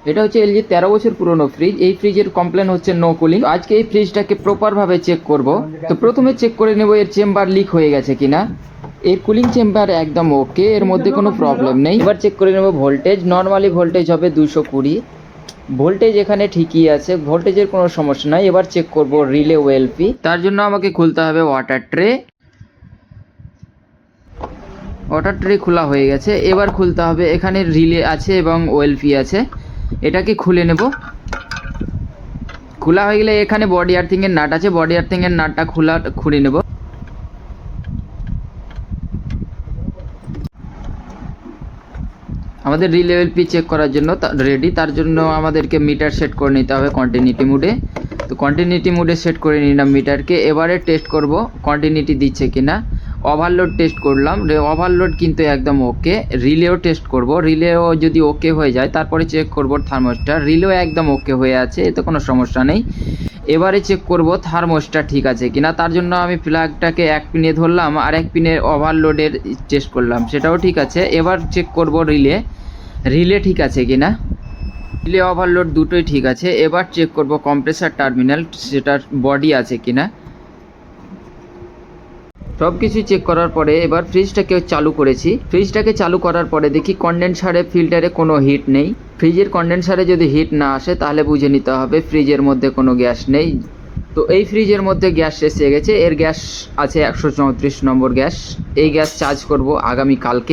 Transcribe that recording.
এটা হচ্ছে এলজি 13 বছর পুরনো ফ্রিজ। এই ফ্রিজের কমপ্লেন হচ্ছে নো কুলিং। আজকে এই ফ্রিজটাকে প্রপারভাবে চেক করব। তো প্রথমে চেক করে নেব এর চেম্বার লিক হয়ে গেছে কিনা। এর কুলিং চেম্বার একদম ওকে, এর মধ্যে কোনো প্রবলেম নেই। এবার চেক করে নেব ভোল্টেজ। নর্মালি ভোল্টেজ হবে 220। ভোল্টেজ এখানে ঠিকই আছে, ভোল্টেজের কোনো সমস্যা নাই। এবার চেক করব রিলে ওএলপি। তার জন্য আমাকে খুলতে হবে ওয়াটার ট্রে। ওয়াটার ট্রে খোলা হয়ে গেছে। এবার খুলতে হবে, এখানে রিলে আছে এবং ওএলপি আছে, এটাকে খুলে নেব। খোলা হয়ে গেলে এখানে বডি আর্থিংয়ের নাট আছে, বডি আর্থিংয়ের নাটটা খুলে নেব। আমাদের রিলে ওএলপি চেক করার জন্য রেডি। তার জন্য আমাদেরকে মিটার সেট করে নিতে হবে কন্টিনিউটি মুডে। তো কন্টিনিউটি মুডে সেট করে নিলাম মিটারকে। এবারে টেস্ট করব কন্টিনিউটি দিচ্ছে কিনা। ওভারলোড টেস্ট করলাম, ওভারলোড কিন্তু একদম ওকে। রিলেও টেস্ট করব, রিলেও যদি ওকে হয়ে যায় তারপরে চেক করব থার্মোস্টার। রিলেও একদম ওকে হয়ে আছে, এতে কোনো সমস্যা নেই। এবারে চেক করব থার্মোস্টার ঠিক আছে কিনা। তার জন্য আমি প্লাগটাকে এক পিনে ধরলাম আর এক পিনের ওভারলোডের টেস্ট করলাম, সেটাও ঠিক আছে। এবার চেক করব রিলে ঠিক আছে কিনা। রিলে ওভারলোড দুটোই ঠিক আছে। এবার চেক করব কম্প্রেসার টার্মিনাল, সেটার বডি আছে কিনা। সব কিছু চেক করার পরে এবার ফ্রিজটাকে চালু করেছি। ফ্রিজটাকে চালু করার পরে দেখি কনডেনসারে ফিল্টারে কোনো হিট নেই। ফ্রিজের কনডেনসারে যদি হিট না আসে তাহলে বুঝে নিতে হবে ফ্রিজের মধ্যে কোনো গ্যাস নেই। তো এই ফ্রিজের মধ্যে গ্যাস এসে গেছে, এর গ্যাস আছে 134 নম্বর গ্যাস। এই গ্যাস চার্জ করব আগামী কালকে।